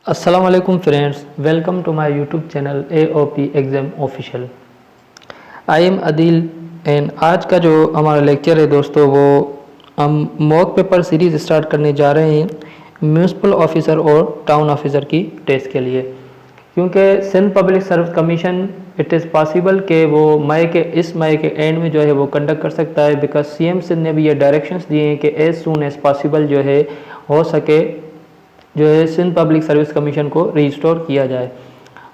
अस्सलाम वालेकुम friends, welcome to my YouTube channel AOP exam official. I am Adeel and आज का जो हमारा लेक्चर है दोस्तों, वो हम मॉक पेपर सीरीज़ स्टार्ट करने जा रहे हैं म्यूनसिपल ऑफिसर और टाउन ऑफिसर की टेस्ट के लिए। क्योंकि Sindh public service commission it is possible कि वो इस मई के एंड में जो है वो कंडक्ट कर सकता है, बिकॉज CM सिंध ने भी ये डायरेक्शंस दिए हैं कि एज सून एज पॉसिबल जो है हो सके जो है सिंध पब्लिक सर्विस कमीशन को रिस्टोर किया जाए।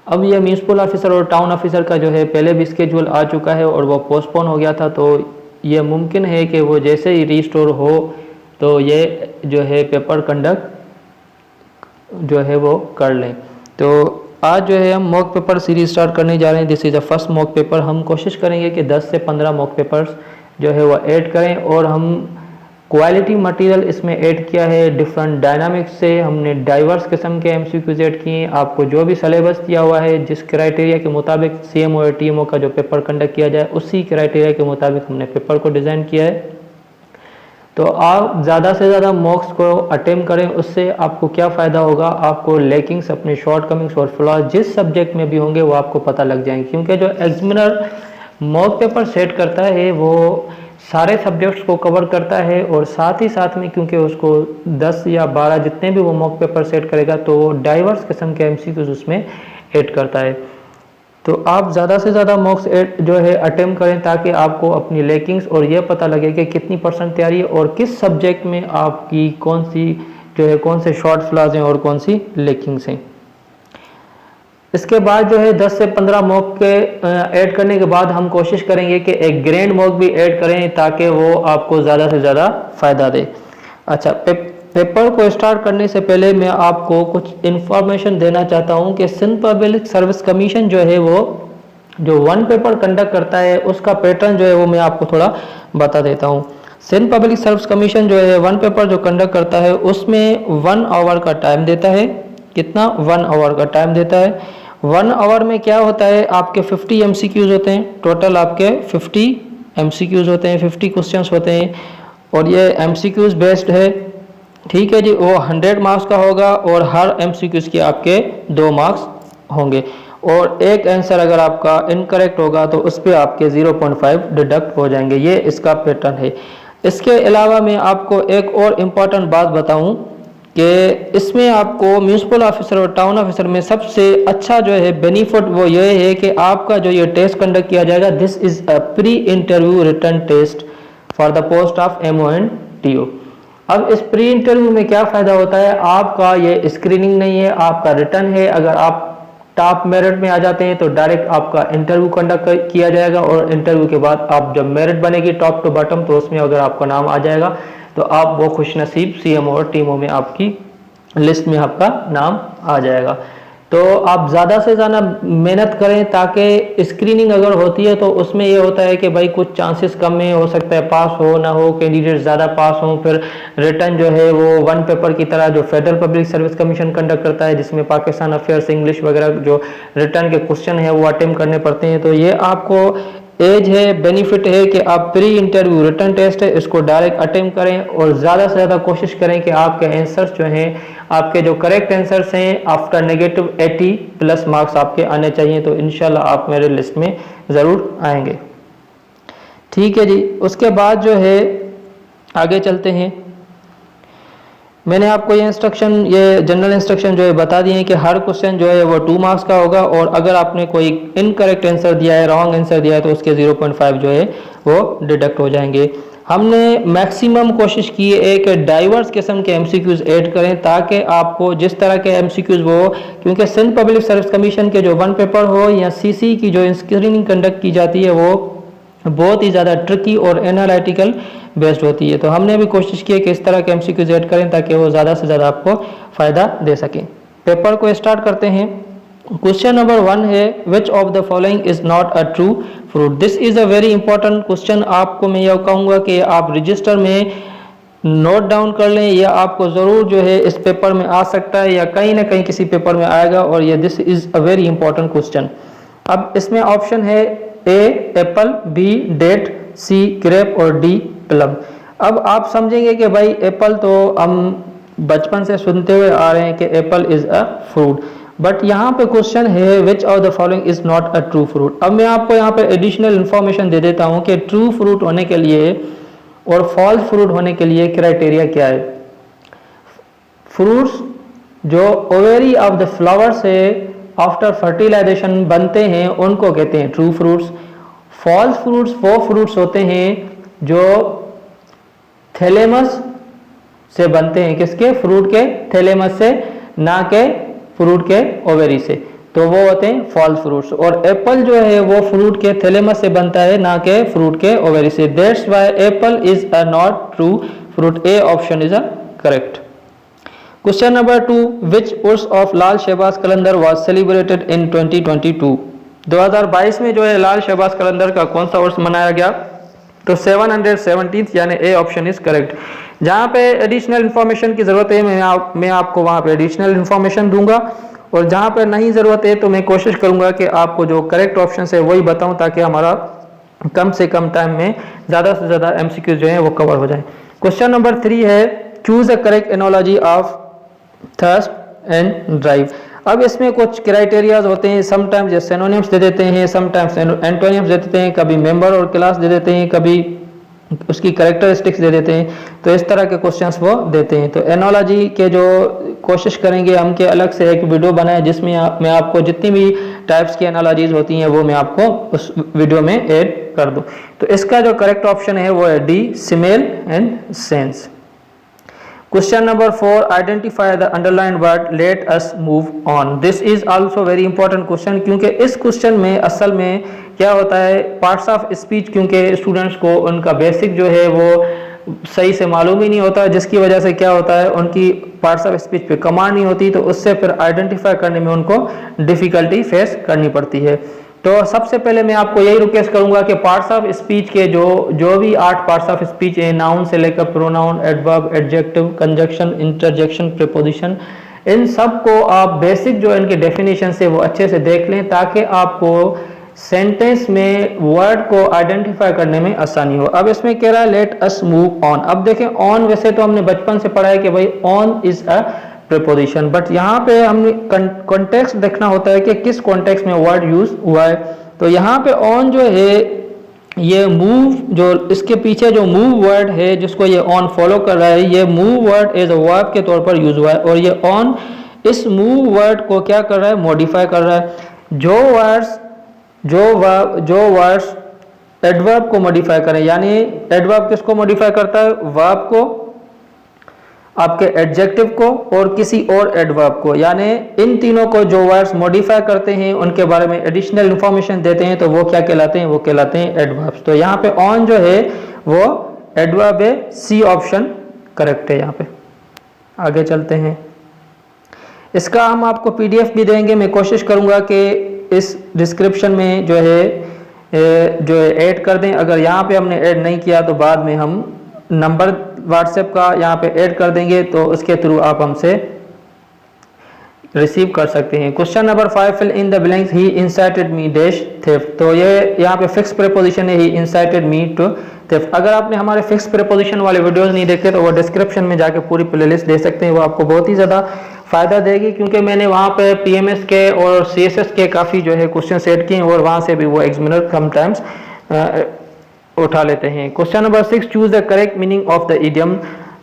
अब ये म्यूनसिपल ऑफिसर और टाउन ऑफिसर का जो है पहले भी स्केड्यूल आ चुका है और वो पोस्टपोन हो गया था, तो ये मुमकिन है कि वो जैसे ही रिस्टोर हो तो ये जो है पेपर कंडक्ट जो है वो कर लें। तो आज जो है हम मॉक पेपर सीरीज स्टार्ट करने जा रहे हैं। This is the first mock paper. हम कोशिश करेंगे कि 10 से 15 मॉक पेपर्स जो है वो ऐड करें और हम क्वालिटी मटेरियल इसमें ऐड किया है। डिफरेंट डायनामिक्स से हमने डाइवर्स किस्म के MCQs ऐड किए हैं। आपको जो भी सिलेबस दिया हुआ है, जिस क्राइटेरिया के मुताबिक CMO और TMO का जो पेपर कंडक्ट किया जाए, उसी क्राइटेरिया के मुताबिक हमने पेपर को डिज़ाइन किया है। तो आप ज़्यादा से ज़्यादा मॉक्स को अटेम्प्ट करें। उससे आपको क्या फ़ायदा होगा, आपको लैकिंग्स, अपने शॉर्टकमिंग्स और फ्लॉज जिस सब्जेक्ट में भी होंगे वो आपको पता लग जाएंगे। क्योंकि जो एग्जामिनर मॉक पेपर सेट करता है वो सारे सब्जेक्ट्स को कवर करता है और साथ ही साथ में क्योंकि उसको 10 या 12 जितने भी वो मॉक पेपर सेट करेगा तो वो डाइवर्स किस्म के MCQs उसमें ऐड करता है। तो आप ज़्यादा से ज़्यादा मॉक्स जो है अटेम्प्ट करें ताकि आपको अपनी लैकिंग्स और ये पता लगे कि कितनी % तैयारी है और किस सब्जेक्ट में आपकी कौन से शॉर्ट फ्लॉज हैं और कौन सी लैकिंग्स हैं। इसके बाद जो है 10 से 15 मॉक के ऐड करने के बाद हम कोशिश करेंगे कि एक ग्रैंड मॉक भी ऐड करें ताकि वो आपको ज़्यादा से ज़्यादा फ़ायदा दे। अच्छा, पेपर को स्टार्ट करने से पहले मैं आपको कुछ इन्फॉर्मेशन देना चाहता हूं कि सिंध पब्लिक सर्विस कमीशन जो है वो जो वन पेपर कंडक्ट करता है उसका पैटर्न जो है वो मैं आपको थोड़ा बता देता हूं। सिंध पब्लिक सर्विस कमीशन जो है वन पेपर जो कंडक्ट करता है उसमें 1 आवर का टाइम देता है। कितना? 1 आवर का टाइम देता है। 1 आवर में क्या होता है, आपके 50 MCQs होते हैं। टोटल आपके 50 MCQs होते हैं, 50 क्वेश्चंस होते हैं और ये MCQs बेस्ड है। ठीक है जी, वो 100 मार्क्स का होगा और हर MCQs के आपके 2 मार्क्स होंगे और एक आंसर अगर आपका इनकरेक्ट होगा तो उस पर आपके 0.5 डिडक्ट हो जाएंगे। ये इसका पैटर्न है। इसके अलावा मैं आपको एक और इम्पॉर्टेंट बात बताऊं कि इसमें आपको म्यूनसिपल ऑफिसर और टाउन ऑफिसर में सबसे अच्छा जो है बेनिफिट वो ये है कि आपका जो ये टेस्ट कंडक्ट किया जाएगा, this is a pre interview written test for the post of MO and TO। अब इस प्री इंटरव्यू में क्या फ़ायदा होता है, आपका ये स्क्रीनिंग नहीं है, आपका रिटर्न है। अगर आप टॉप मेरिट में आ जाते हैं तो डायरेक्ट आपका इंटरव्यू कंडक्ट किया जाएगा और इंटरव्यू के बाद आप जब मेरिट बनेगी टॉप टू बॉटम तो उसमें अगर आपका नाम आ जाएगा तो आप वो खुशनसीब CMO और TMO में आपकी लिस्ट में आपका नाम आ जाएगा। तो आप ज़्यादा से ज़्यादा मेहनत करें ताकि स्क्रीनिंग अगर होती है तो उसमें ये होता है कि भाई कुछ चांसेस कम में हो सकता है पास हो ना हो, कैंडिडेट ज़्यादा पास हो। फिर रिटर्न जो है वो वन पेपर की तरह जो federal public service commission conduct करता है जिसमें पाकिस्तान अफेयर्स, इंग्लिश वगैरह जो रिटर्न के क्वेश्चन है वो अटेम्प्ट करने पड़ते हैं। तो ये आपको एज है, बेनिफिट है कि आप प्री इंटरव्यू रिटर्न टेस्ट है इसको डायरेक्ट अटेम्प्ट करें और ज़्यादा से ज़्यादा कोशिश करें कि आपके आंसर्स जो हैं, आपके जो करेक्ट आंसर्स हैं आफ्टर नेगेटिव 80+ मार्क्स आपके आने चाहिए। तो इंशाल्लाह आप मेरे लिस्ट में ज़रूर आएंगे। ठीक है जी, उसके बाद जो है आगे चलते हैं। मैंने आपको ये जनरल इंस्ट्रक्शन जो है बता दिए हैं कि हर क्वेश्चन जो है वो 2 मार्क्स का होगा और अगर आपने कोई इनकरेक्ट आंसर दिया है, रॉन्ग आंसर दिया है तो उसके 0.5 जो है वो डिडक्ट हो जाएंगे। हमने मैक्सिमम कोशिश की है कि डाइवर्स किस्म के MCQs ऐड करें ताकि आपको जिस तरह के MCQs वो, क्योंकि सिंध पब्लिक सर्विस कमीशन के जो वन पेपर हो या CC की जो स्क्रीनिंग कंडक्ट की जाती है वो बहुत ही ज़्यादा ट्रिकी और एनालिटिकल बेस्ड होती है। तो हमने भी कोशिश की है कि इस तरह के MCQs ऐड करें ताकि वो ज़्यादा से ज़्यादा आपको फ़ायदा दे सकें। पेपर को स्टार्ट करते हैं। क्वेश्चन नंबर 1 है, which of the following is not a true fruit. This is a very important question. आपको मैं यह कहूँगा कि आप रजिस्टर में नोट डाउन कर लें, यह आपको ज़रूर जो है इस पेपर में आ सकता है या कहीं ना कहीं किसी पेपर में आएगा और ये this is a very important question. अब इसमें ऑप्शन है A apple, B date, C grape और D प्लम। अब आप समझेंगे कि भाई एप्पल तो हम बचपन से सुनते हुए आ रहे हैं कि Apple is a fruit, but यहाँ पे क्वेश्चन है which of the following is not a true fruit. अब मैं आपको यहाँ पे एडिशनल इंफॉर्मेशन दे देता हूँ कि ट्रू फ्रूट होने के लिए और फॉल्स फ्रूट होने के लिए क्राइटेरिया क्या है। फ्रूट्स जो ओवेरी ऑफ द फ्लावर से आफ्टर फर्टिलाइजेशन बनते हैं उनको कहते हैं ट्रू फ्रूट्स। फॉल्स फ्रूट्स वो फ्रूट्स होते हैं जो थैलेमस से बनते हैं, किसके, फ्रूट के थैलेमस से, ना के फ्रूट के ओवेरी से, तो वो होते हैं फॉल्स फ्रूट्स। और एप्पल जो है वो फ्रूट के थैलेमस से बनता है, ना के फ्रूट के ओवेरी से। That's why apple is a not true fruit. A option is a correct. Question number 2, which Urs of Lal Shahbaz Qalandar was celebrated in 2022। 2022 में जो है लाल शहबाज कलंदर का कौन सा उर्स मनाया गया, तो 717th, यानी ए ऑप्शन इज करेक्ट। जहाँ पे एडिशनल इन्फॉर्मेशन की ज़रूरत है मैं आपको वहाँ पे एडिशनल इन्फॉर्मेशन दूंगा, और जहाँ पे नहीं ज़रूरत है तो मैं कोशिश करूँगा कि आपको जो करेक्ट ऑप्शन है वही बताऊँ, ताकि हमारा कम से कम टाइम में ज़्यादा से ज़्यादा MCQ जो है वो कवर हो जाए। क्वेश्चन नंबर 3 है, choose a correct analogy of thirst and drive. अब इसमें कुछ क्राइटेरियाज होते हैं, समटाइम्स जैसे सिनोनिम्स दे देते हैं, समटाइम्स एंटोनिम्स दे देते हैं, कभी मेंबर और क्लास दे देते हैं, कभी उसकी कैरेक्टरिस्टिक्स दे देते हैं, तो इस तरह के क्वेश्चंस वो देते हैं। तो एनोलॉजी के जो कोशिश करेंगे हम कि अलग से एक वीडियो बनाए जिसमें मैं आपको जितनी भी टाइप्स की एनोलॉजीज होती हैं वो मैं आपको उस वीडियो में ऐड कर दूं। तो इसका जो करेक्ट ऑप्शन है वो है D, Simmel and sense. Question number 4, identify the underlined word, let us move on. This is also very important question, क्योंकि इस क्वेश्चन में असल में क्या होता है, पार्ट्स ऑफ स्पीच, क्योंकि स्टूडेंट्स को उनका बेसिक जो है वो सही से मालूम ही नहीं होता, जिसकी वजह से क्या होता है उनकी पार्ट्स ऑफ स्पीच पे कमांड नहीं होती, तो उससे फिर आइडेंटिफाई करने में उनको डिफिकल्टी फेस करनी पड़ती है। तो सबसे पहले मैं आपको यही रिक्वेस्ट करूंगा कि पार्ट्स ऑफ स्पीच के जो भी 8 पार्ट्स ऑफ स्पीच है, नाउन से लेकर pronoun, adverb, adjective, conjunction, interjection, preposition, इन सब को आप बेसिक जो इनके डेफिनेशन से वो अच्छे से देख लें, ताकि आपको सेंटेंस में वर्ड को आइडेंटिफाई करने में आसानी हो। अब इसमें कह रहा है लेट अस मूव ऑन। अब देखें ऑन वैसे तो हमने बचपन से पढ़ा है कि भाई on is a preposition, but यहाँ पे हमें कॉन्टेक्स्ट देखना होता है कि किस कॉन्टेक्स्ट में वर्ड यूज हुआ है। तो यहाँ पे ऑन जो है ये मूव, जो इसके पीछे जो मूव वर्ड है जिसको ये ऑन फॉलो कर रहा है, ये move word as a verb के तौर पर यूज हुआ है, और ये ऑन इस मूव वर्ड को क्या कर रहा है, मॉडिफाई कर रहा है। जो वर्ड्स एडवर्ब को मॉडिफाई करें, यानी एडवर्ब किसको मॉडिफाई करता है, वर्ब को, आपके एडजेक्टिव को और किसी और एडवर्ब को, यानी इन तीनों को जो वर्ड्स मॉडिफाई करते हैं उनके बारे में एडिशनल इंफॉर्मेशन देते हैं, तो वो क्या कहलाते हैं, वो कहलाते हैं एडवर्ब्स। तो यहाँ पे ऑन जो है वो एडवर्ब है, सी ऑप्शन करेक्ट है। यहाँ पे आगे चलते हैं, इसका हम आपको PDF भी देंगे, मैं कोशिश करूंगा कि इस डिस्क्रिप्शन में जो है ऐड कर दें। अगर यहाँ पे हमने ऐड नहीं किया तो बाद में हम नंबर व्हाट्सएप का यहाँ पे ऐड कर देंगे, तो उसके थ्रू आप हमसे रिसीव कर सकते हैं। Question number 5, fill in the blanks, he incited me dash theft. तो ये यहाँ पे फिक्स प्रीपोजिशन है, he incited me to theft. अगर आपने हमारे फिक्स प्रीपोजिशन वाले वीडियोस नहीं देखे तो वो डिस्क्रिप्शन में जाके पूरी प्लेलिस्ट दे सकते हैं, वो आपको बहुत ही ज़्यादा फायदा देगी, क्योंकि मैंने वहाँ पे PMS के और CSS के काफ़ी जो है क्वेश्चन सेट किए और वहाँ से भी वो एग्जामिनर समटाइम्स उठा लेते हैं। Question number 6, choose the correct meaning of the idiom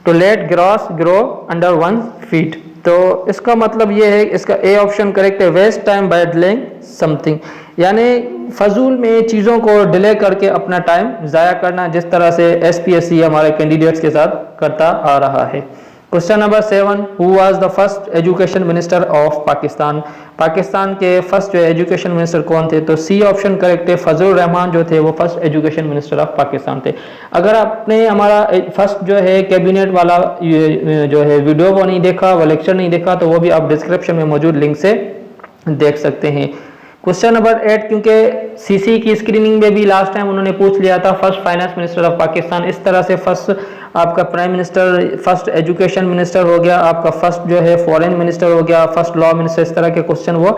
to let grass grow under one feet. तो इसका मतलब ये है, इसका ए ऑप्शन करेक्ट है, waste time by delaying something, यानी फजूल में चीज़ों को डिले करके अपना टाइम ज़ाया करना, जिस तरह से SPSC हमारे कैंडिडेट्स के साथ करता आ रहा है। Question number 7, who was the first education minister of Pakistan. Pakistan के फर्स्ट जो एजुकेशन मिनिस्टर कौन थे, तो सी ऑप्शन करेक्ट है, फजलुर रहमान जो थे वो first education minister of Pakistan थे। अगर आपने हमारा फर्स्ट जो है कैबिनेट वाला जो है वीडियो वो नहीं देखा, वो लेक्चर नहीं देखा, तो वो भी आप डिस्क्रिप्शन में मौजूद लिंक से देख सकते हैं। क्वेश्चन नंबर 8, क्योंकि CC की स्क्रीनिंग में भी लास्ट टाइम उन्होंने पूछ लिया था, first finance minister of Pakistan, इस तरह से फर्स्ट आपका prime minister, first education minister हो गया, आपका फर्स्ट जो है फॉरेन मिनिस्टर हो गया, फर्स्ट लॉ मिनिस्टर, इस तरह के क्वेश्चन वो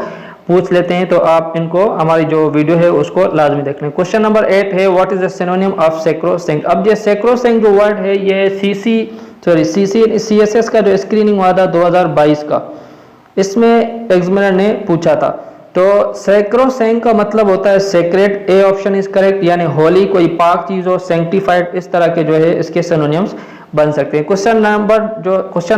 पूछ लेते हैं, तो आप इनको हमारी जो वीडियो है उसको लाजमी देख लें। क्वेश्चन नंबर 8 है, what is the synonym of sacrosanct. अब ये सैक्रोसैंक्ट जो वर्ड है ये CC सॉरी CSS का जो स्क्रीनिंग हुआ था 2022 का, इसमें एग्जामिनर ने पूछा था। तो सैक्रोसैंक्ट का मतलब होता है secret, A option is correct, यानी होली कोई पाक चीज हो, सैंक्टिफाइड, इस तरह के जो है इसके सिनोनिम्स बन सकते हैं। क्वेश्चन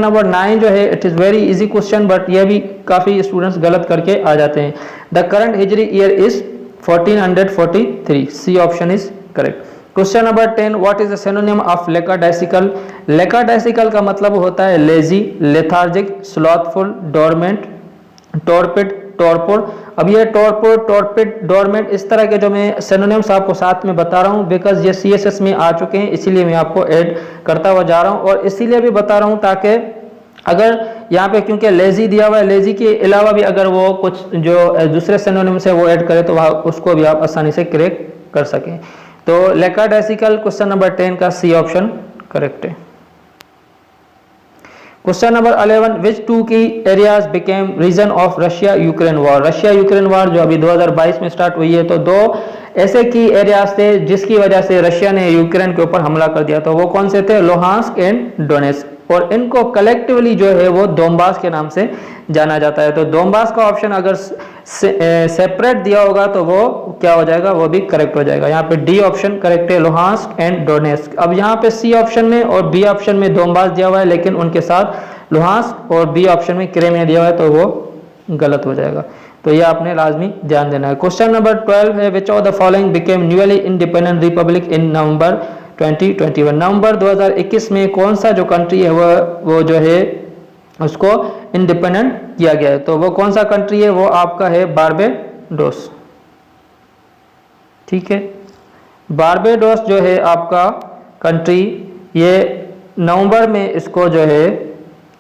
नंबर 9 जो है it is very easy question, but ये भी काफी स्टूडेंट्स गलत करके आ जाते हैं। The current Hijri year is 1443, C option is correct. Question number 10, what is the synonym of lackadaisical? Lackadaisical का मतलब होता है lazy, lethargic, slothful, dormant, torpid, torpid. अब ये टॉर्पोड, टॉर्पिड, डोरमेंट, इस तरह के जो मैं सिनोनिम्स आपको साथ में बता रहा हूँ, बिकॉज ये CSS में आ चुके हैं, इसीलिए मैं आपको ऐड करता हुआ जा रहा हूँ। और इसीलिए भी बता रहा हूँ ताकि अगर यहाँ पे क्योंकि लेजी दिया हुआ है, लेजी के अलावा भी अगर वो कुछ जो दूसरे सिनोनिम्स है वो ऐड करे तो वह उसको भी आप आसानी से करेक्ट कर सकें। तो लेकाडाइसिकल क्वेश्चन नंबर 10 का सी ऑप्शन करेक्ट है। Question number 11, which two key areas became reason of Russia Ukraine war? Russia Ukraine war जो अभी 2022 में स्टार्ट हुई है, तो दो ऐसे की एरियाज थे जिसकी वजह से रशिया ने यूक्रेन के ऊपर हमला कर दिया। तो वो कौन से थे? लुहांस्क एंड डोनेट्स्क, और इनको कलेक्टिवली जो है वो दोनबास के नाम से जाना जाता है। तो दोनबास का ऑप्शन अगर सेपरेट दिया होगा तो वो क्या हो जाएगा? वो भी करेक्ट हो जाएगा। यहाँ पे डी ऑप्शन करेक्ट है, लुहांस्क एंड डोनेट्स्क। अब यहाँ पे सी ऑप्शन में और बी ऑप्शन में दोनबास दिया हुआ है, लेकिन उनके साथ लुहांस्क और बी ऑप्शन में क्रेमिया दिया हुआ है, तो वो गलत हो जाएगा। तो ये आपने लाजमी ध्यान देना है। क्वेश्चन नंबर 12 है, which of the following became newly independent republic in November 2021? November 2021 में कौन सा जो कंट्री है वो जो है उसको इंडिपेंडेंट किया गया है? तो वो कौन सा कंट्री है? वो आपका है बारबेडोस। ठीक है, बारबेडोस जो है आपका कंट्री, ये नवंबर में इसको जो है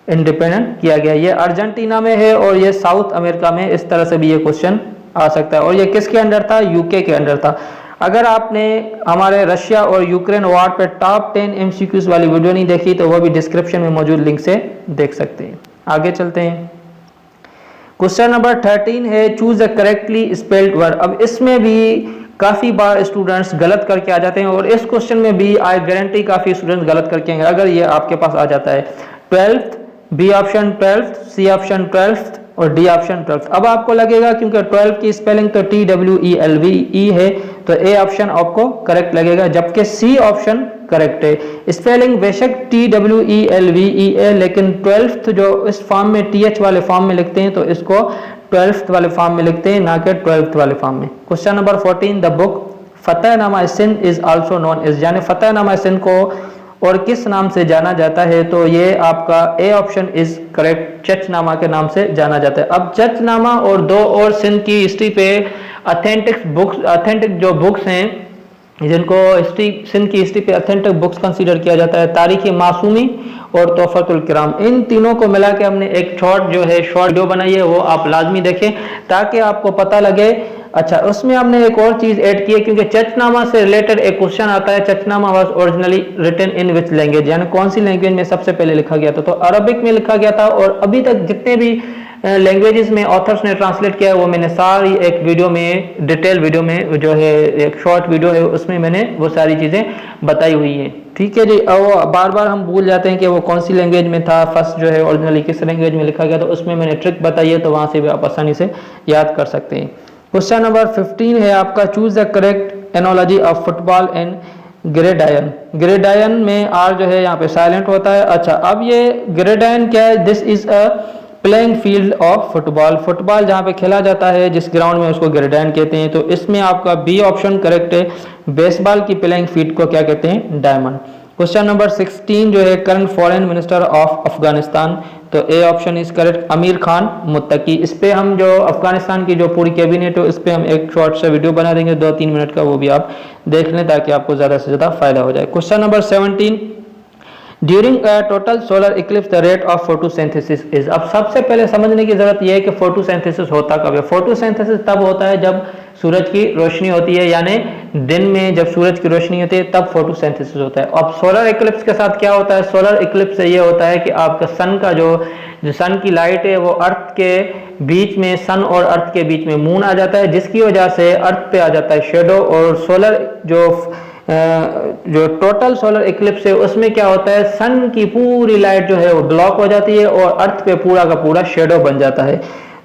इंडिपेंडेंट किया गया। ये अर्जेंटीना में है और ये साउथ अमेरिका में। इस तरह से भी ये क्वेश्चन आ सकता है। और ये किसके अंडर था? यूके के अंडर था। अगर आपने हमारे रशिया और यूक्रेन वॉर पे टॉप 10 MCQs वाली वीडियो नहीं देखी तो वह भी डिस्क्रिप्शन में मौजूद लिंक से देख सकते हैं। आगे चलते हैं। क्वेश्चन नंबर 13 है, चूज अ करेक्टली स्पेल्ड वर्ड। अब इसमें भी काफी बार स्टूडेंट्स गलत करके आ जाते हैं, और इस क्वेश्चन में भी आई गारंटी काफी स्टूडेंट्स गलत करके आएंगे अगर ये आपके पास आ जाता है। 12th, B option 12th, C option 12th और डी ऑप्शन 12th। अब आपको लगेगा क्योंकि 12 की स्पेलिंग तो TWELVE है, तो ए ऑप्शन आपको करेक्ट लगेगा, जबकि सी ऑप्शन करेक्ट है। स्पेलिंग बेशक TWELVE है, लेकिन 12th जो इस फॉर्म में TH वाले फॉर्म में लिखते हैं तो इसको 12th वाले फॉर्म में लिखते हैं, ना कि 12th वाले फॉर्म में। Question number 14, the book Fatehnama Sindh is also known as, यानी फतेहनामा सिंध को और किस नाम से जाना जाता है? तो ये आपका ए ऑप्शन इज करेक्ट, चचनामा के नाम से जाना जाता है। अब चचनामा और दो और सिंध की हिस्ट्री पे ऑथेंटिक जो बुक्स हैं जिनको सिंध की हिस्ट्री पे ऑथेंटिक बुक्स कंसीडर किया जाता है, तारीख मासूमी और तोहफतुल किराम, इन तीनों को मिला के हमने एक शॉर्ट वीडियो बनाई है, वो आप लाजमी देखें ताकि आपको पता लगे। अच्छा, उसमें हमने एक और चीज ऐड की है, क्योंकि चचनामा से रिलेटेड एक क्वेश्चन आता है, Chachnama was originally written in which language, यानी कौन सी लैंग्वेज में सबसे पहले लिखा गया था? तो अरबिक में लिखा गया था। और अभी तक जितने भी लैंग्वेजेस में ऑथर्स ने ट्रांसलेट किया है वो मैंने सारी एक वीडियो में, डिटेल वीडियो में जो है एक शॉर्ट वीडियो है, उसमें मैंने वो सारी चीजें बताई हुई हैं। ठीक है जी। और बार बार हम भूल जाते हैं कि वो कौन सी लैंग्वेज में था, फर्स्ट जो है ओरिजिनली किस लैंग्वेज में लिखा गया, तो उसमें मैंने ट्रिक बताई है, तो वहां से भी आप आसानी से याद कर सकते हैं। क्वेश्चन नंबर 15 है आपका, choose the correct analogy of football and gridiron. Gridiron में आर जो है यहाँ पे साइलेंट होता है। अच्छा, अब ये ग्रेडायन क्या है? This is a playing field of football, football जहाँ पे खेला जाता है जिस ग्राउंड में उसको ग्रेडायन कहते हैं। तो इसमें आपका बी ऑप्शन करेक्ट है, बेसबॉल की प्लेइंग फील्ड को क्या कहते हैं? डायमंड। क्वेश्चन नंबर 16 जो है, current foreign minister of Afghanistan, तो ए ऑप्शन इज करेक्ट, अमीर खान मुत्तकी। इस पे हम जो अफगानिस्तान की जो पूरी कैबिनेट है उस पे हम एक शॉर्ट सा वीडियो बना देंगे 2-3 मिनट का, वो भी आप देख लें ताकि आपको ज्यादा से ज्यादा फायदा हो जाए। Question number 17, during a total solar Eclipse the rate of photosynthesis is. अब सबसे पहले समझने की जरूरत यह है कि फोटोसिंथेसिस होता कब है। फोटोसिंथेसिस तब होता है जब सूरज की रोशनी होती है, यानी दिन में जब सूरज की रोशनी होती है तब फोटोसिंथेसिस होता है। अब सोलर इक्लिप्स के साथ क्या होता है? सोलर इक्लिप्स से ये होता है कि आपका सन का जो सन की लाइट है वो अर्थ के बीच में, सन और अर्थ के बीच में मून आ जाता है, जिसकी वजह से अर्थ पे आ जाता है शेडो, और सोलर जो जो टोटल सोलर इक्लिप्स है उसमें क्या होता है, सन की पूरी लाइट जो है वो ब्लॉक हो जाती है और अर्थ पे पूरा का पूरा शेडो बन जाता है।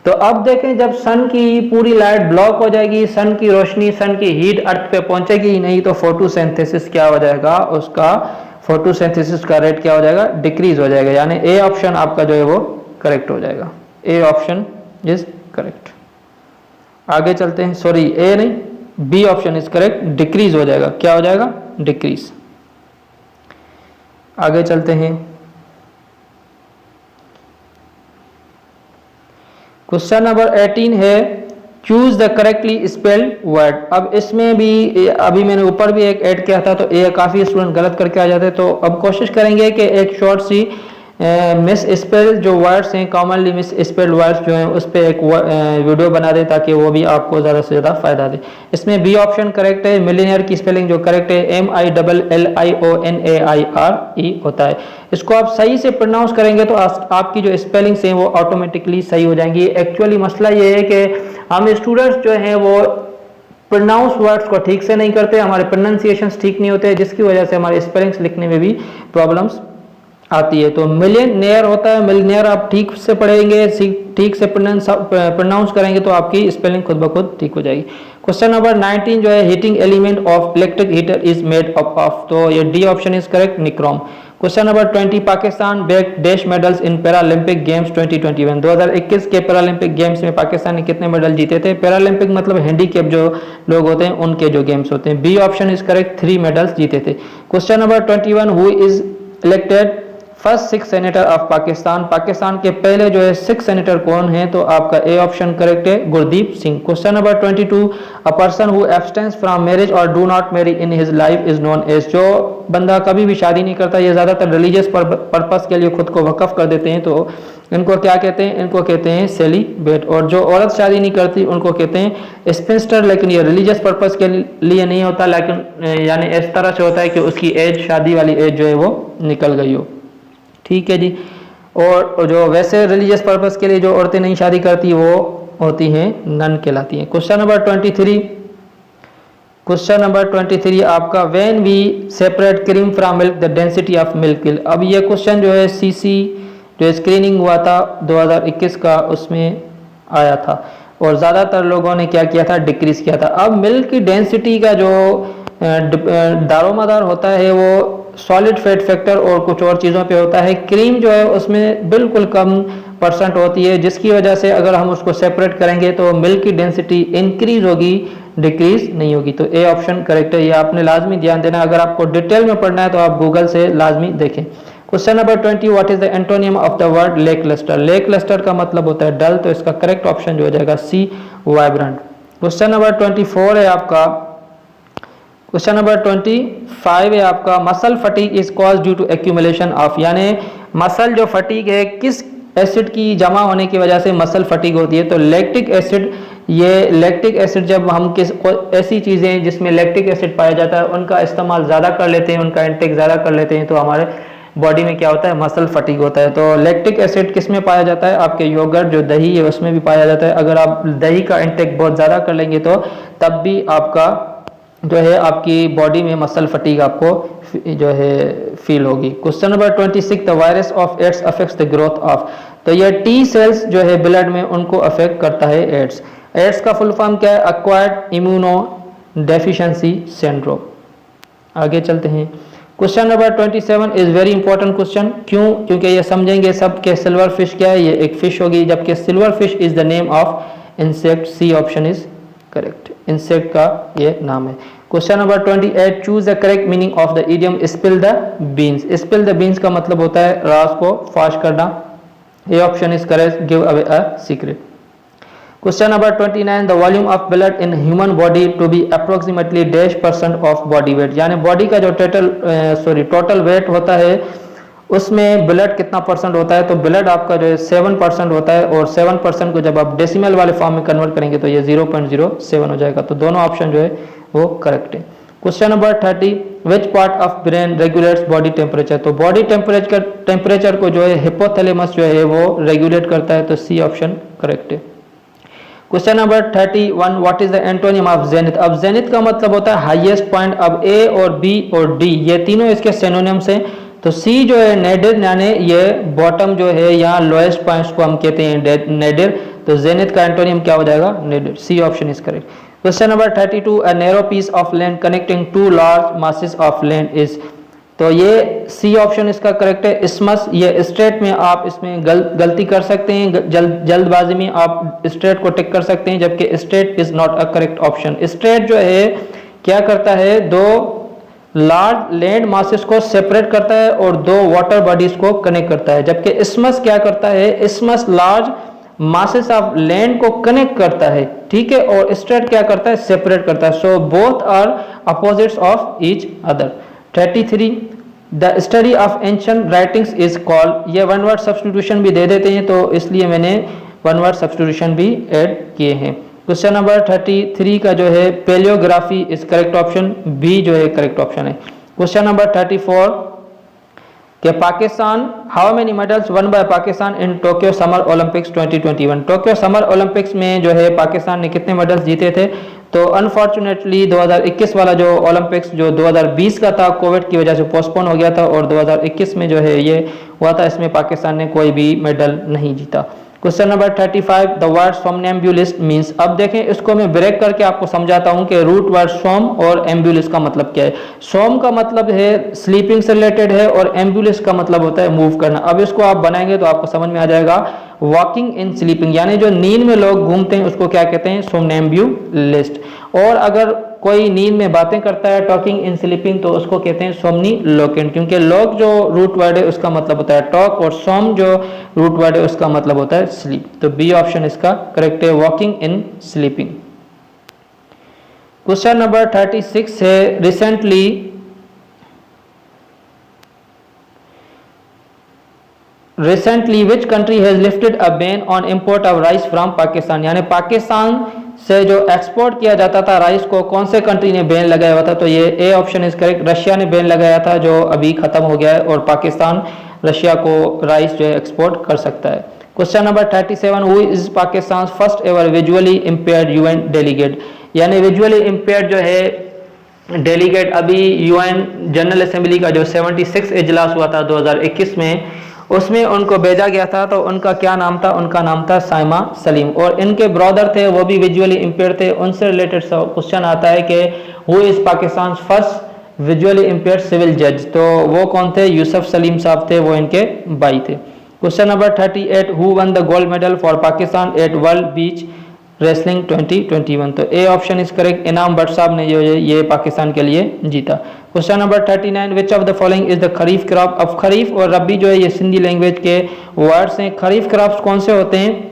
तो अब देखें, जब सन की पूरी लाइट ब्लॉक हो जाएगी, सन की रोशनी, सन की हीट अर्थ पे पहुंचेगी ही नहीं, तो फोटोसिंथेसिस क्या हो जाएगा, उसका फोटोसिंथेसिस का रेट क्या हो जाएगा, डिक्रीज हो जाएगा। यानी ए ऑप्शन आपका जो है वो करेक्ट हो जाएगा। A option is correct. आगे चलते हैं, सॉरी ए नहीं, B option is correct, decrease हो जाएगा। क्या हो जाएगा, डिक्रीज। आगे चलते हैं, क्वेश्चन नंबर 18 है choose the correctly spelled word. अब इसमें भी अभी मैंने ऊपर भी एक ऐड किया था, तो ये काफी स्टूडेंट गलत करके आ जाते हैं। तो अब कोशिश करेंगे कि एक शॉर्ट सी मिस स्पेल जो वर्ड्स हैं, कॉमनली मिस स्पेल्ड वर्ड्स जो हैं, उस पर एक वीडियो बना दे ताकि वो भी आपको ज़्यादा से ज़्यादा फायदा दे। इसमें बी ऑप्शन करेक्ट है। मिलीनियर की स्पेलिंग जो करेक्ट है MILLIONAIRE होता है। इसको आप सही से प्रोनाउंस करेंगे तो आपकी जो स्पेलिंग्स हैं वो ऑटोमेटिकली सही हो जाएंगी। एक्चुअली मसला ये है कि हम स्टूडेंट्स जो हैं वो प्रोनाउंस वर्ड्स को ठीक से नहीं करते, हमारे प्रोनाउंसिएशंस ठीक नहीं होते, जिसकी वजह से हमारे स्पेलिंग्स लिखने में भी प्रॉब्लम्स आती है। तो मिलियनेयर होता है, मिलियनेयर आप ठीक से पढ़ेंगे, ठीक से प्रोनाउंस करेंगे तो आपकी स्पेलिंग खुद ब खुद ठीक हो जाएगी। क्वेश्चन नंबर 19 जो है heating element of electric heater is made up of, तो ये D option is correct, nichrome. Question number 20 Pakistan bag dash medals in Paralympic games 2021। 2021 के पैरालंपिक गेम्स में पाकिस्तान ने कितने मेडल जीते थे। पैरालंपिक मतलब हैंडीकैप जो लोग होते हैं उनके जो गेम्स होते हैं। B option is correct, 3 medals जीते थे। Question number 21 who is elected first 6 senator of Pakistan. Pakistan के पहले जो है 6 सेनेटर कौन है, तो आपका ए ऑप्शन करेक्ट है, Gurdeep Singh. Question number 22 a person who abstains from marriage और do not marry in his life is known as. जो बंदा कभी भी शादी नहीं करता, ये ज्यादातर रिलीजियस पर्पस के लिए खुद को वक्फ कर देते हैं, तो इनको क्या कहते हैं, इनको कहते हैं सेलिब्रेट। और जो औरत शादी नहीं करती उनको कहते हैं स्पिंस्टर। लेकिन ये रिलीजियस पर्पस के लिए नहीं होता, लेकिन यानी इस तरह से होता है कि उसकी एज, शादी वाली एज जो है वो निकल गई हो। ठीक है जी। और जो वैसे रिलीजियस पर्पस के लिए जो औरतें नहीं शादी करती वो होती हैं नन कहलाती हैं। क्वेश्चन नंबर 23, क्वेश्चन नंबर 23 आपका when we separate cream from milk the density of milk will. अब ये क्वेश्चन जो है सीसी जो स्क्रीनिंग हुआ था 2021 का, उसमें आया था और ज़्यादातर लोगों ने क्या किया था, डिक्रीज किया था। अब मिल्क की डेंसिटी का जो दारोमदार होता है वो सॉलिड फैट फैक्टर और कुछ और चीज़ों पे होता है। क्रीम जो है उसमें बिल्कुल कम % होती है, जिसकी वजह से अगर हम उसको सेपरेट करेंगे तो मिल्क की डेंसिटी इंक्रीज होगी, डिक्रीज नहीं होगी। तो ए ऑप्शन करेक्ट है, ये आपने लाजमी ध्यान देना। अगर आपको डिटेल में पढ़ना है तो आप गूगल से लाजमी देखें। Question number 20 what is the antonym of the word lackluster. Lackluster का मतलब होता है डल, तो इसका करेक्ट ऑप्शन जो हो जाएगा सी, वाइब्रेंट। क्वेश्चन नंबर 24 है आपका, क्वेश्चन नंबर 25 है आपका muscle fatigue is cause due to accumulation of. यानी मसल जो फटीग है किस एसिड की जमा होने की वजह से मसल फटीग होती है, तो लैक्टिक एसिड। ये लैक्टिक एसिड जब हम ऐसी चीज़ें जिसमें लैक्टिक एसिड पाया जाता है उनका इस्तेमाल ज़्यादा कर लेते हैं, उनका इंटेक ज़्यादा कर लेते हैं, तो हमारे बॉडी में क्या होता है, मसल फटीग होता है। तो लैक्टिक एसिड किस में पाया जाता है, आपके योगर्ट जो दही है उसमें भी पाया जाता है। अगर आप दही का इंटेक बहुत ज़्यादा कर लेंगे तो तब भी आपका जो है आपकी बॉडी में मसल फटीग आपको जो है फील होगी। Question number 26 the virus of AIDS affects the growth of. तो ये टी सेल्स जो है ब्लड में उनको अफेक्ट करता है एड्स। एड्स का फुल फॉर्म क्या है, एक्वायर्ड इम्यूनो डेफिशिएंसी सिंड्रोम। आगे चलते हैं। Question number 27 is very important question. क्यों, क्योंकि ये समझेंगे सब के सिल्वर फिश क्या है, ये एक फिश होगी, जबकि silver fish is the name of insect. C option is correct, insect का ये नाम है। Question number 28 choose the correct meaning of the idiom spill the beans. Spill the beans का मतलब होता है राज को फाश करना। A option is correct, give away a secret. Question number 29 the volume of blood in human body to be approximately %% of body weight. यानी body का जो टोटल वेट होता है उसमें ब्लड कितना % होता है, तो ब्लड आपका जो है 7% होता है, और 7% को जब आप डेसिमल वाले फॉर्म में कन्वर्ट करेंगे तो ये 0.07 हो जाएगा। तो दोनों ऑप्शन जो है वो करेक्ट है। Question number 30 which part of brain regulates body temperature. तो बॉडी टेम्परेचर को जो है हिपोथैलेमस जो है वो रेगुलेट करता है, तो सी ऑप्शन करेक्ट है। Question number 31, what is the antonym of zenith. अब जेनिथ का मतलब होता है हाईएस्ट पॉइंट। अब ए और बी और डी ये तीनों इसके सिनोनिम्स हैं। तो सी जो है नेडिर, यानी ये बॉटम जो है यहाँ लोएस्ट पॉइंट्स को हम कहते हैं नेडिर। तो जेनिथ का एंटोनिम क्या हो जाएगा, nadir. C option is correct. Question number 32, a narrow piece of land connecting to large masses of land is. तो ये सी ऑप्शन इसका करेक्ट है, इस्मस। ये स्ट्रेट में आप इसमें गलती कर सकते हैं, जल्दबाजी में आप स्ट्रेट को टिक कर सकते हैं, जबकि straight is not a correct option. Straight जो है क्या करता है, दो लार्ज लैंड मासेस को सेपरेट करता है और दो वाटर बॉडीज को कनेक्ट करता है, जबकि इस्मस क्या करता है, इस्मस लार्ज मासेस ऑफ लैंड को कनेक्ट करता है, ठीक है, और स्ट्रेट क्या करता है, सेपरेट करता है। So both are opposites of each other. 33, the study of ancient writings is called. ये वन वर्ड सब्स्टिट्यूशन भी दे देते हैं, तो इसलिए मैंने वन वर्ड सब्स्टिट्यूशन भी ऐड किए हैं। क्वेश्चन नंबर 33 का जो है paleography is correct option, B जो है करेक्ट ऑप्शन है। क्वेश्चन नंबर 34 कि Pakistan, how many medals won by Pakistan in Tokyo summer Olympics 2021। Tokyo summer Olympics में जो है पाकिस्तान ने कितने मेडल्स जीते थे। तो अनफॉर्चुनेटली 2021 वाला जो ओलंपिक्स जो 2020 का था, कोविड की वजह से पोस्टपोन हो गया था, और 2021 में जो है ये हुआ था, इसमें पाकिस्तान ने कोई भी मेडल नहीं जीता। Question number 35, the word somnambulist means. अब देखें, इसको मैं ब्रेक करके आपको समझाता हूं कि रूट वर्ड सोम और एम्बुलिस का मतलब क्या है। सोम का मतलब है स्लीपिंग से रिलेटेड है, और एम्बुलिस का मतलब होता है मूव करना। अब इसको आप बनाएंगे तो आपको समझ में आ जाएगा। वॉकिंग इन स्लीपिंग, यानी जो नींद में लोग घूमते हैं उसको क्या कहते हैं, सोमनैम्बुलिस्ट। और अगर कोई नींद में बातें करता है, टॉकिंग इन स्लीपिंग, तो उसको कहते हैं सोमनीलोक्वेंट, क्योंकि लोक जो रूट वर्ड है उसका मतलब होता है टॉक, और सोम जो रूट वर्ड है उसका मतलब होता है स्लीप। तो बी ऑप्शन इसका करेक्ट है, walking in sleeping. Question number 36 है recently which country has lifted a ban on import of rice from Pakistan. यानी पाकिस्तान से जो एक्सपोर्ट किया जाता था राइस को, कौन से कंट्री ने बैन लगाया हुआ था। तो ये ए ऑप्शन इज करेक्ट, रशिया ने बैन लगाया था, जो अभी खत्म हो गया है, और पाकिस्तान रशिया को राइस जो है एक्सपोर्ट कर सकता है। Question number 37, who is Pakistan first ever visually impaired UN delegate. यानी विजुअली इंपेयर्ड जो है डेलीगेट, अभी यूएन जनरल असेंबली का जो 76 इजलास हुआ था 2021 में, उसमें उनको भेजा गया था। तो उनका क्या नाम था, उनका नाम था साइमा सलीम, और इनके ब्रदर थे वो भी विजुअली इंपेयर्ड थे। उनसे रिलेटेड क्वेश्चन आता है कि who is Pakistan first visually impaired civil जज। तो वो कौन थे, यूसुफ सलीम साहब थे, वो इनके भाई थे। Question number 38, who won the gold medal for Pakistan at world beach wrestling 2021। तो ए ऑप्शन इज करेक्ट, इनाम भट्ट साहब ने जो ये पाकिस्तान के लिए जीता। Question number 39, which of the following is the kharif crop. अब खरीफ और रबी जो है ये सिंधी लैंग्वेज के वर्ड्स हैं। खरीफ क्रॉप्स कौन से होते हैं,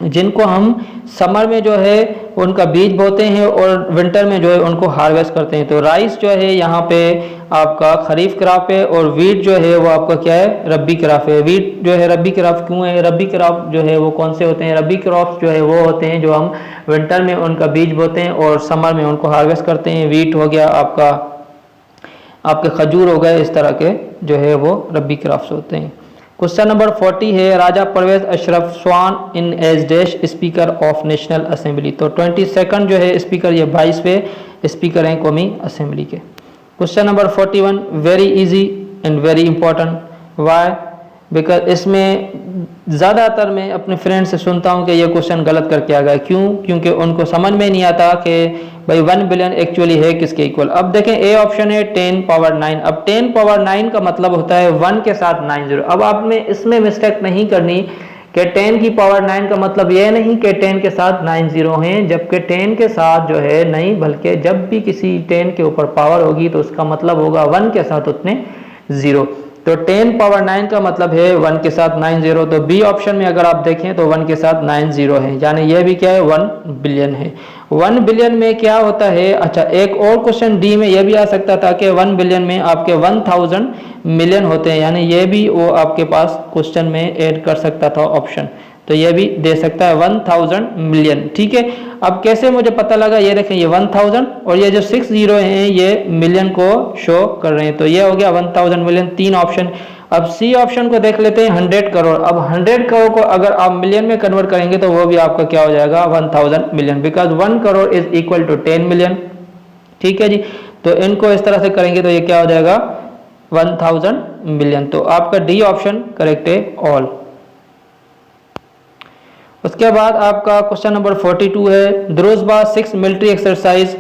जिनको हम समर में जो है उनका बीज बोते हैं और विंटर में जो है उनको हार्वेस्ट करते हैं। तो राइस जो है यहाँ पे आपका खरीफ क्रॉप है, और वीट जो है वो आपका क्या है, रबी क्रॉप है। वीट जो है रबी क्रॉप क्यों है, रबी क्रॉप जो है वो कौन से होते हैं, रबी क्रॉप्स जो है वो होते हैं जो हम विंटर में उनका बीज बोते हैं और समर में उनको हार्वेस्ट करते हैं। वीट हो गया आपके खजूर हो गए, इस तरह के जो है वो रबी क्रॉप्स होते हैं। क्वेश्चन नंबर 40 है, Raja Pervez Ashraf sworn in as dash speaker of National Assembly. तो 22nd जो है स्पीकर, ये 22वें स्पीकर हैं कौमी असेंबली के। Question number 41, very easy and very important, why, because इसमें ज़्यादातर मैं अपने फ्रेंड से सुनता हूं कि ये क्वेश्चन गलत करके आ गया। क्यों, क्योंकि उनको समझ में नहीं आता कि भाई 1 बिलियन एक्चुअली है किसके इक्वल। अब देखें, ए ऑप्शन है 10 पावर 9। अब 10 पावर 9 का मतलब होता है 1 के साथ 9 0। अब आपने इसमें मिस्टेक नहीं करनी कि 10 की पावर 9 का मतलब यह नहीं कि 10 के साथ 9 0 हैं, जबकि 10 के साथ जो है नहीं, बल्कि जब भी किसी 10 के ऊपर पावर होगी तो उसका मतलब होगा 1 के साथ उतने 0। तो 10 पावर 9 का मतलब है 1 के साथ 9 0। तो बी ऑप्शन में अगर आप देखें तो 1 के साथ 9 0 है, यानी यह भी क्या है, 1 बिलियन है। 1 बिलियन में क्या होता है, अच्छा एक और क्वेश्चन डी में यह भी आ सकता था कि 1 बिलियन में आपके 1000 मिलियन होते हैं, यानी यह भी वो आपके पास क्वेश्चन में ऐड कर सकता था ऑप्शन। तो यह भी दे सकता है 1000 मिलियन, ठीक है। अब कैसे मुझे पता लगा, ये देखें ये 1000 और ये जो 6 0 हैं ये मिलियन को शो कर रहे हैं। तो ये हो गया 1000 मिलियन, 3 ऑप्शन। अब सी ऑप्शन को देख लेते हैं, 100 करोड़। अब 100 करोड़ को अगर आप मिलियन में कन्वर्ट करेंगे तो वो भी आपका क्या हो जाएगा, 1000 million, because 1 crore is equal to 10 million. ठीक है जी, तो इनको इस तरह से करेंगे तो ये क्या हो जाएगा, 1000 मिलियन। तो आपका डी ऑप्शन करेक्ट है, ऑल। उसके बाद आपका क्वेश्चन नंबर 42 है, Druzhba 6 military exercise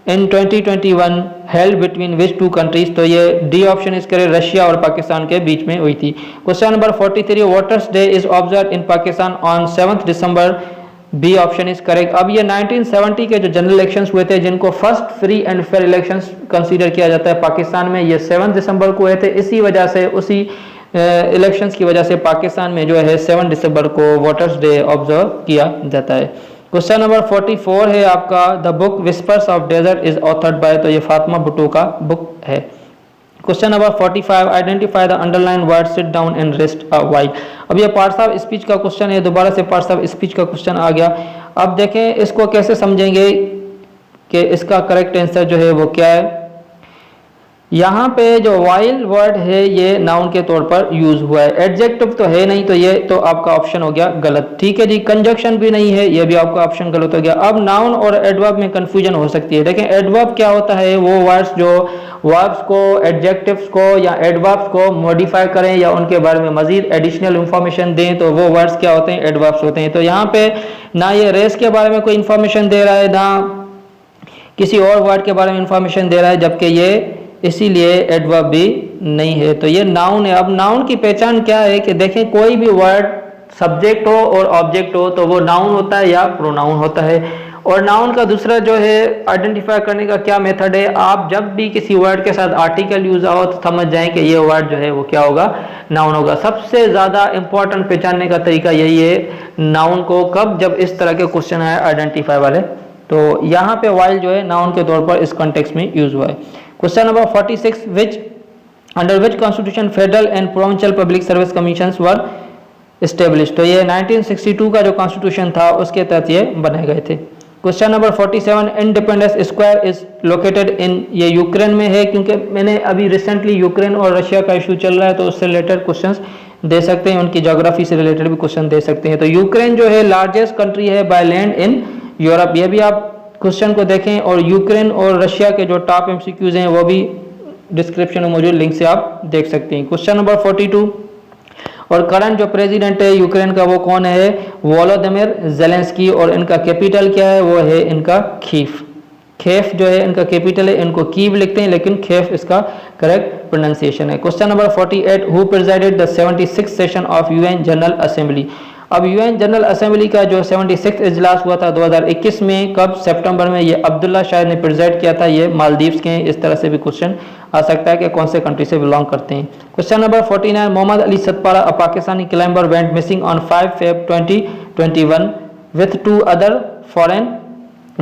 in 2021 held between which two countries. तो ये डी ऑप्शन इस करे, रशिया और पाकिस्तान के बीच में हुई थी। Question number 43, waters day is observe in Pakistan on 7 December. B option is correct. अब ये 1970 के जो जनरल इलेक्शंस हुए थे, जिनको first free and fair elections consider किया जाता है पाकिस्तान में, ये 7 दिसंबर को हुए थे। इसी वजह से, उसी इलेक्शंस की वजह से पाकिस्तान में जो है 7 दिसंबर को वाटर्स डे ऑब्जर्व किया जाता है। क्वेश्चन नंबर 44 है आपका, the book whispers of desert is authored by. तो ये फातिमा भुट्टो का बुक है। Question number 45, identify the underline word sit down and rest a while. अब ये पार्ट्स ऑफ स्पीच का क्वेश्चन है, दोबारा से पार्ट्स ऑफ स्पीच का क्वेश्चन आ गया। अब देखें इसको कैसे समझेंगे कि इसका करेक्ट आंसर जो है वो क्या है। यहाँ पे जो वाइल वर्ड है ये नाउन के तौर पर यूज हुआ है, एडजेक्टिव तो है नहीं, तो ये तो आपका ऑप्शन हो गया गलत। ठीक है जी, कंजक्शन भी नहीं है, ये भी आपका ऑप्शन गलत हो गया। अब नाउन और एडवर्ब में कंफ्यूजन हो सकती है। देखें एडवर्ब क्या होता है, वो वर्ड्स जो वर्ब्स को, एडजेक्टिव्स को या एडवर्ब्स को मॉडिफाई करें या उनके बारे में मजीद एडिशनल इंफॉर्मेशन दें, तो वो वर्ड्स क्या होते हैं, एडवर्ब्स होते हैं। तो यहाँ पे ना ये रेस के बारे में कोई इंफॉर्मेशन दे रहा है, ना किसी और वर्ड के बारे में इंफॉर्मेशन दे रहा है, जबकि ये इसीलिए एडवर्ब भी नहीं है। तो ये नाउन है। अब नाउन की पहचान क्या है कि देखें कोई भी वर्ड सब्जेक्ट हो और ऑब्जेक्ट हो तो वो नाउन होता है या प्रोनाउन होता है। और नाउन का दूसरा जो है आइडेंटिफाई करने का क्या मेथड है, आप जब भी किसी वर्ड के साथ आर्टिकल यूज आओ तो समझ जाएं कि ये वर्ड जो है वो क्या होगा, नाउन होगा। सबसे ज्यादा इंपॉर्टेंट पहचानने का तरीका यही है नाउन को, कब, जब इस तरह के क्वेश्चन आए आइडेंटिफाई वाले। तो यहाँ पे वाइल जो है नाउन के तौर पर इस कॉन्टेक्स्ट में यूज हुआ है। Question number 46, which under which constitution federal and provincial public service commissions were established. तो ये 1962 का जो कॉन्स्टिट्यूशन था उसके तहत ये बनाए गए थे। Question number 47, independence square is located in, ये यूक्रेन में है, क्योंकि मैंने अभी रिसेंटली यूक्रेन और रशिया का इशू चल रहा है तो उससे रिलेटेड क्वेश्चंस दे सकते हैं, उनकी ज्योग्राफी से रिलेटेड भी क्वेश्चन दे सकते हैं। तो यूक्रेन जो है लार्जेस्ट कंट्री है बाय लैंड इन यूरोप, ये भी आप क्वेश्चन को देखें। और यूक्रेन और रशिया के जो टॉप एमसीक्यूज हैं वो भी डिस्क्रिप्शन में मौजूद लिंक से आप देख सकते हैं। क्वेश्चन नंबर 42, और करंट जो प्रेसिडेंट है यूक्रेन का वो कौन है, वोलोदिमिर जेलेंस्की। और इनका कैपिटल क्या है, वो है इनका खीफ। खेफ जो है इनका कैपिटल है, इनको कीव लिखते हैं लेकिन खेफ इसका करेक्ट प्रोनाउंसिएशन है। Question number 48, who preceded the 76th session of UN general assembly. अब यूएन जनरल असेंबली का जो 76 इजलास हुआ था 2021 में, कब, सितंबर में, ये अब्दुल्ला शाहिद ने प्रेसिड किया था। ये मालदीव्स के हैं। इस तरह से भी क्वेश्चन आ सकता है कि कौन से कंट्री से बिलोंग करते हैं। Question number 49, Mohammad Ali Sadpara a Pakistani climber went missing on 5 Feb 2021 with 2 other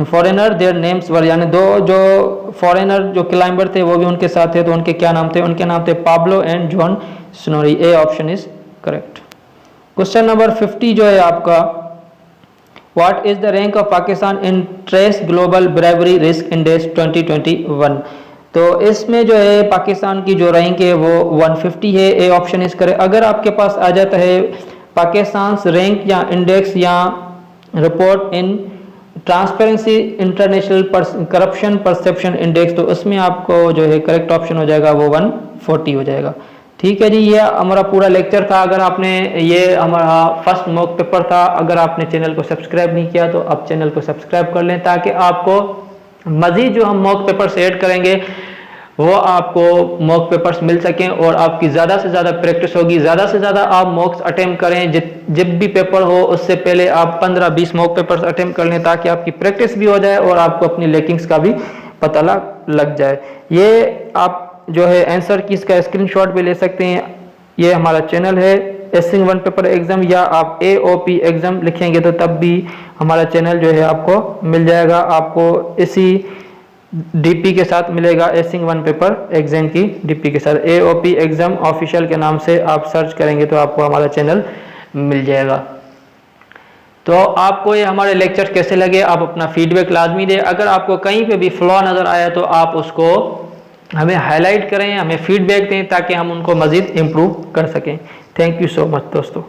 foreigner their names were, यानी 2 जो फॉरेनर जो क्लाइंबर थे वो भी उनके साथ थे, तो उनके क्या नाम थे, उनके नाम थे Pablo and John Snorri. A option is correct. Question number 50 जो है आपका, what is the rank of Pakistan in trace global bravery risk index 2021। तो इसमें जो है पाकिस्तान की जो रैंक है वो 150 है। ए ऑप्शन इस करे। अगर आपके पास आ जाता है पाकिस्तान रैंक या इंडेक्स या रिपोर्ट इन transparency international corruption perception index, तो उसमें आपको जो है करेक्ट ऑप्शन हो जाएगा वो 140 हो जाएगा। ठीक है जी, ये हमारा पूरा लेक्चर था। अगर आपने, ये हमारा फर्स्ट मॉक पेपर था, अगर आपने चैनल को सब्सक्राइब नहीं किया तो आप चैनल को सब्सक्राइब कर लें, ताकि आपको मजीद जो हम मॉक पेपर्स ऐड करेंगे वो आपको मॉक पेपर्स मिल सकें और आपकी ज़्यादा से ज़्यादा प्रैक्टिस होगी। ज़्यादा से ज़्यादा आप मॉक्स अटेम्प्ट करें, जब भी पेपर हो उससे पहले आप 15-20 मॉक पेपर्स अटेम्प्ट कर लें, ताकि आपकी प्रैक्टिस भी हो जाए और आपको अपनी लैकिंग्स का भी पता लग जाए। ये आप जो है आंसर की इसका स्क्रीनशॉट भी ले सकते हैं। ये हमारा चैनल है एसिंग 1 पेपर एग्जाम, या आप AOP एग्जाम लिखेंगे तो तब भी हमारा चैनल जो है आपको मिल जाएगा। आपको इसी DP के साथ मिलेगा, एसिंग 1 पेपर एग्जाम की DP के साथ AOP एग्जाम ऑफिशियल के नाम से आप सर्च करेंगे तो आपको हमारा चैनल मिल जाएगा। तो आपको ये हमारे लेक्चर कैसे लगे, आप अपना फीडबैक लाजमी दें। अगर आपको कहीं पे भी फ्लॉ नज़र आया तो आप उसको हमें हाईलाइट करें, हमें फीडबैक दें ताकि हम उनको मज़ीद इम्प्रूव कर सकें। थैंक यू सो मच दोस्तों।